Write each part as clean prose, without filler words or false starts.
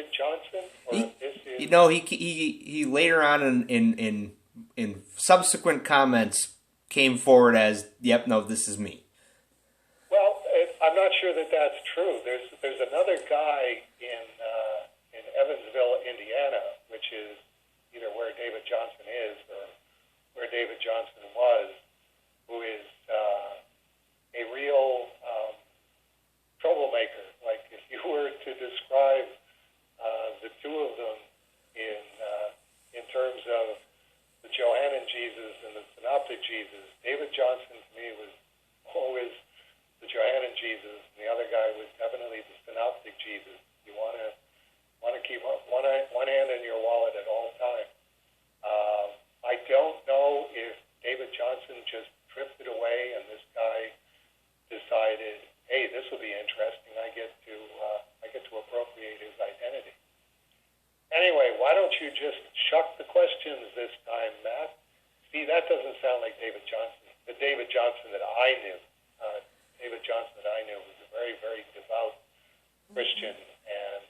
David Johnson, or if this is... He later on in subsequent comments came forward as, yep, no, this is me. Well, I'm not sure that that's true. There's another guy in Evansville, Indiana, which is either where David Johnson is or where David Johnson was, who is a real troublemaker. Like, if you were to describe the two of them in terms of the Johannine Jesus and the Synoptic Jesus, David Johnson to me was always the Johannine Jesus, and the other guy was definitely the Synoptic Jesus. You want to keep one hand in your wallet at all times. I don't know if David Johnson just drifted away and this guy decided, hey, this will be interesting. I get to appropriate his identity. Anyway, why don't you just shuck the questions this time, Matt? See, that doesn't sound like David Johnson. The David Johnson that I knew. David Johnson that I knew was a very, very devout Christian and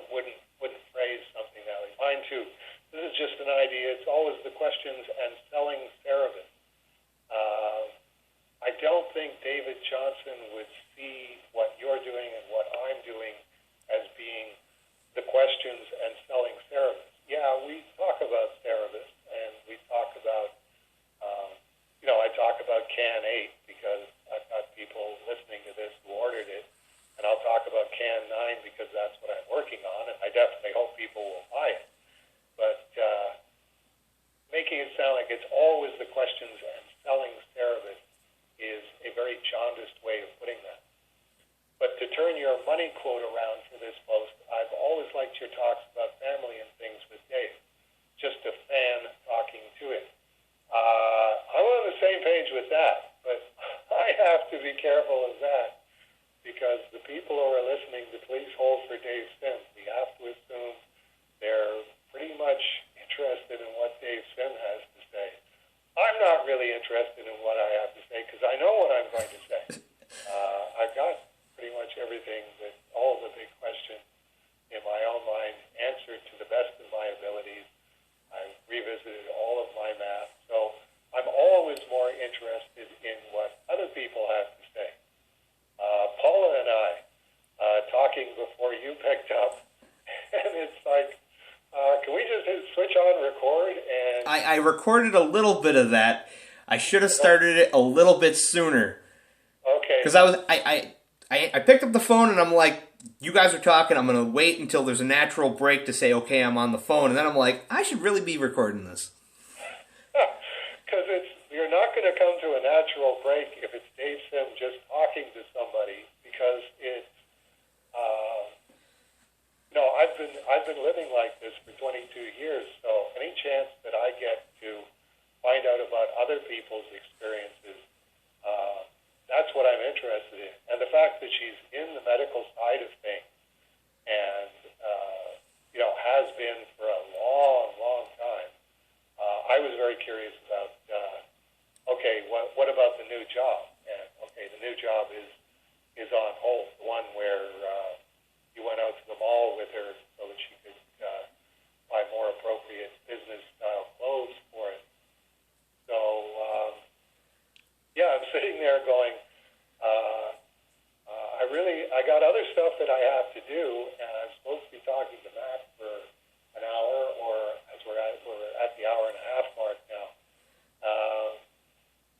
wouldn't phrase something that way. Mine too. This is just an idea. It's always the questions and selling Cerebus. I don't think David Johnson would see what you're doing and what I'm doing as being the questions and selling Cerebus. Yeah, we talk about Cerebus, and we talk about, I talk about Can 8 because I've got people listening to this who ordered it, and I'll talk about Can 9 because that's what I'm working on, and I definitely hope people will buy it. But making it sound like it's always the questions and selling Cerebus is a very jaundiced way of putting that. But to turn your money quote around for this post, I've always liked your talks about family and things with Dave. Just a fan talking to it. I'm on the same page with that, but I have to be careful of that because the people who are listening to Please Hold for Dave Sims, we have to assume they're pretty much interested in what Dave Sim has to say. I'm not really interested in what I have to say because I know what I'm going to say. I've got pretty much everything that all the big questions in my own mind answered to the best of my abilities. I've revisited all of my math, so I'm always more interested in what other people have to say. Paula and I talking before you picked up, and it's like, can we just switch on record? And I recorded a little bit of that. I should have started it a little bit sooner. Okay. Because I picked up the phone and I'm like, you guys are talking, I'm going to wait until there's a natural break to say, okay, I'm on the phone. And then I'm like, I should really be recording this. Because you're not going to come to a natural break if it's Dave Sim just talking to somebody, because it's, I've been living like this for 22 years, so any chance that I get to find out about other people's experiences, that's what I'm interested in. And the fact that she's in the medical side of things and, has been for a long, long time, I was very curious about, what about the new job? And, the new job is on hold, the one where you went out to the mall with her so that she could buy more appropriate business-style clothes for it. So, I'm sitting there going, I got other stuff that I have to do, and I'm supposed to be talking to Matt for an hour, or as we're at the hour and a half mark now.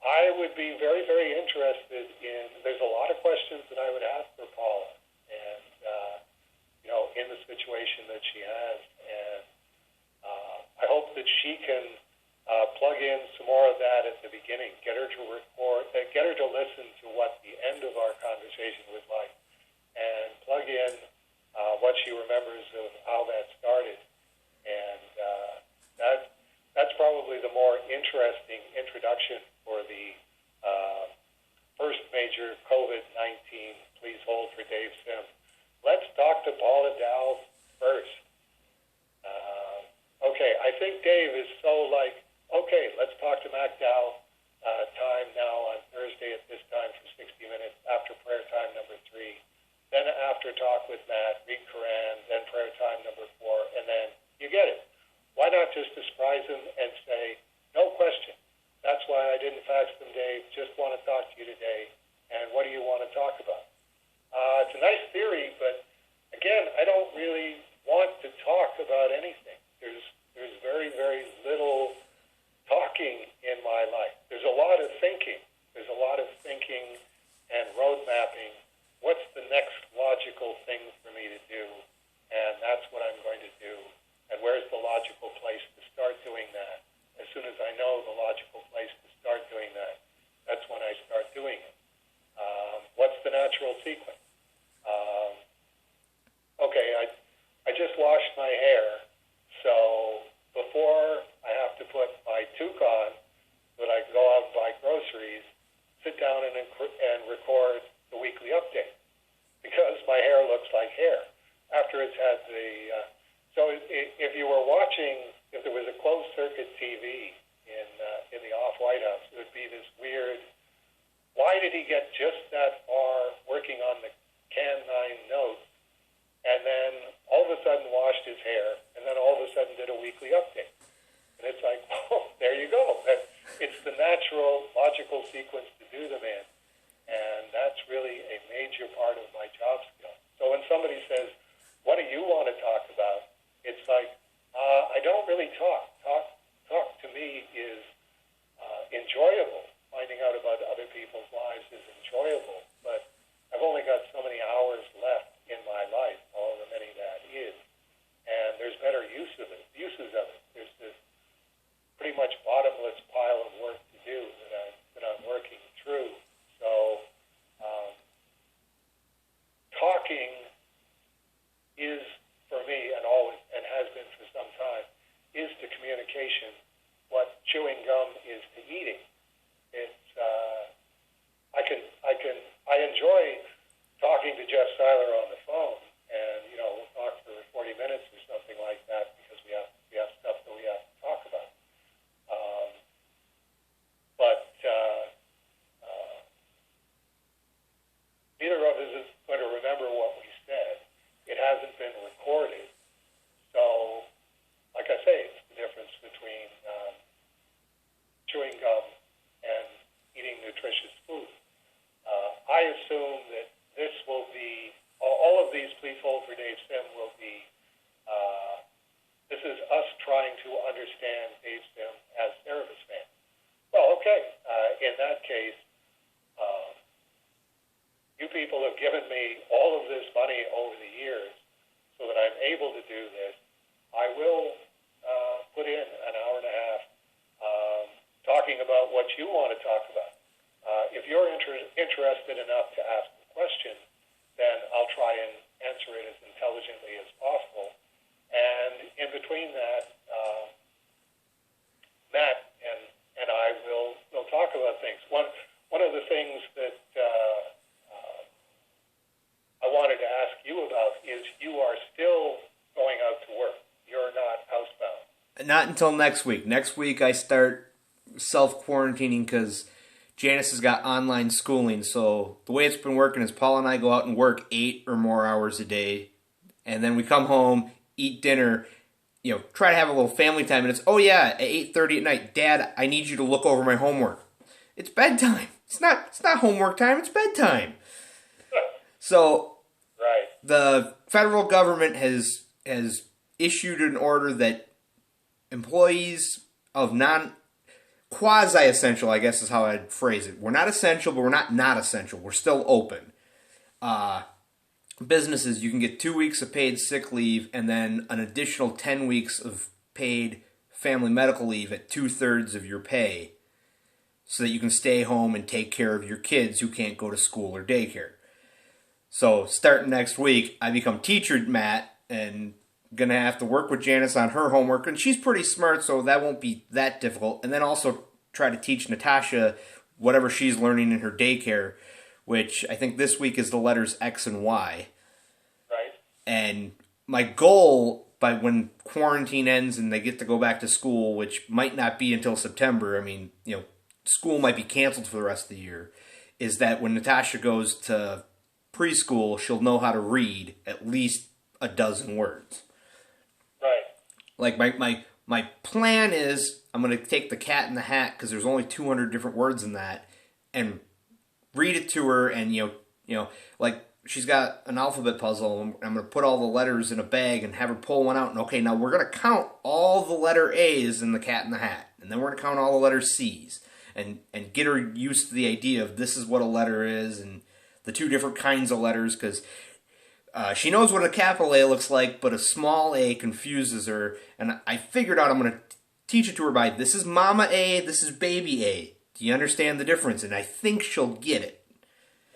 I would be very, very interested in, there's a lot of questions that I would ask for Paula, and, in the situation that she has, and I hope that she can plug in some more of that at the beginning, get her to record, get her to listen to what the end of our conversation was like, and plug in what she remembers of how that started. And that's probably the more interesting introduction for the first major COVID-19 Please Hold for Dave Sim. Let's talk to Paula Dow first. I think Dave is so like, let's talk to Mac Dow time now on Thursday at this time for 60 minutes after prayer time number 3. then after talk with Matt, read Quran, then prayer time number 4, and then you get it. Why not just surprise them and say, no question. That's why I didn't fax them, Dave. Just want to talk to you today. And what do you want to talk about? It's a nice theory, but again, I don't really want to talk about anything. There's very, very little talking in my life. There's a lot of thinking. There's a lot of thinking and road mapping. What's the next logical thing for me to do? And that's what I'm going to do. And where's the logical place to start doing that? As soon as I know the logical place to start doing that, that's when I start doing it. What's the natural sequence? Okay, I just washed my hair, so before I have to put my toque on so that I can go out and buy groceries, sit down and record the weekly update because my hair looks like hair after it's had the... So if you were watching, if there was a closed-circuit TV in the off-White House, it would be this weird, why did he get just that far working on the Can 9 notes and then all of a sudden washed his hair and then all of a sudden did a weekly update? And it's like, oh, there you go. It's the natural, logical sequence to do them in. And that's really a major part of my job skill. So when somebody says, what do you want to talk about? It's like, I don't really talk. Talk to me is enjoyable. Finding out about other people's lives is enjoyable. But I've only got so many hours left in my life, however many that is. And there's better uses of it. There's this pretty much bottomless pile of work to do that I'm working through. So talking is, for me, and always and has been for some time, is to communication what chewing gum is to eating. It's I enjoy talking to Jeff Seiler on the phone, and we'll talk for 40 minutes or something like that because we have stuff that we have to talk about. But neither of us is going to remember what we said. It hasn't been recorded. So, like I say, it's the difference between chewing gum and eating nutritious food. I assume that this will be, all of these, please hold for Dave Sim, will be, this is us trying to understand Dave Sim as Cerebus fans. Well, okay, in that case, you people have given me all of this money over the years so that I'm able to do this. I will put in an hour and a half talking about what you want to talk about. If you're interested enough to ask the question, then I'll try and answer it as intelligently as possible. And in between that, Matt and I will talk about things. One of the things that I wanted to ask you about is you are still going out to work. You're not housebound. Not until next week. Next week I start self-quarantining because Janice has got online schooling. So the way it's been working is Paul and I go out and work 8 or more hours a day. And then we come home, eat dinner, try to have a little family time. And it's, oh yeah, at 8:30 at night, Dad, I need you to look over my homework. It's bedtime. It's not homework time, it's bedtime. So right. The federal government has issued an order that employees of quasi-essential, I guess is how I'd phrase it. We're not essential, but we're not essential. We're still open. Businesses, you can get 2 weeks of paid sick leave and then an additional 10 weeks of paid family medical leave at 2/3 of your pay so that you can stay home and take care of your kids who can't go to school or daycare. So starting next week, I become teacher Matt and going to have to work with Janice on her homework. And she's pretty smart, so that won't be that difficult. And then also try to teach Natasha whatever she's learning in her daycare, which I think this week is the letters X and Y. Right. And my goal, by when quarantine ends and they get to go back to school, which might not be until September, school might be canceled for the rest of the year, is that when Natasha goes to preschool, she'll know how to read at least a dozen words. Right. Like my plan is I'm going to take the Cat in the Hat, because there's only 200 different words in that, and read it to her, and like she's got an alphabet puzzle, and I'm going to put all the letters in a bag and have her pull one out, and okay, now we're going to count all the letter A's in the Cat in the Hat, and then we're going to count all the letter C's, and get her used to the idea of this is what a letter is, and the two different kinds of letters, because she knows what a capital A looks like, but a small a confuses her, and I figured out I'm going to teach it to her by, this is Mama A, this is Baby A. Do you understand the difference? And I think she'll get it.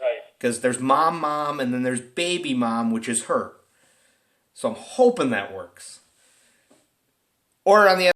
Right. Because there's Mom, and then there's Baby Mom, which is her. So I'm hoping that works. Or on the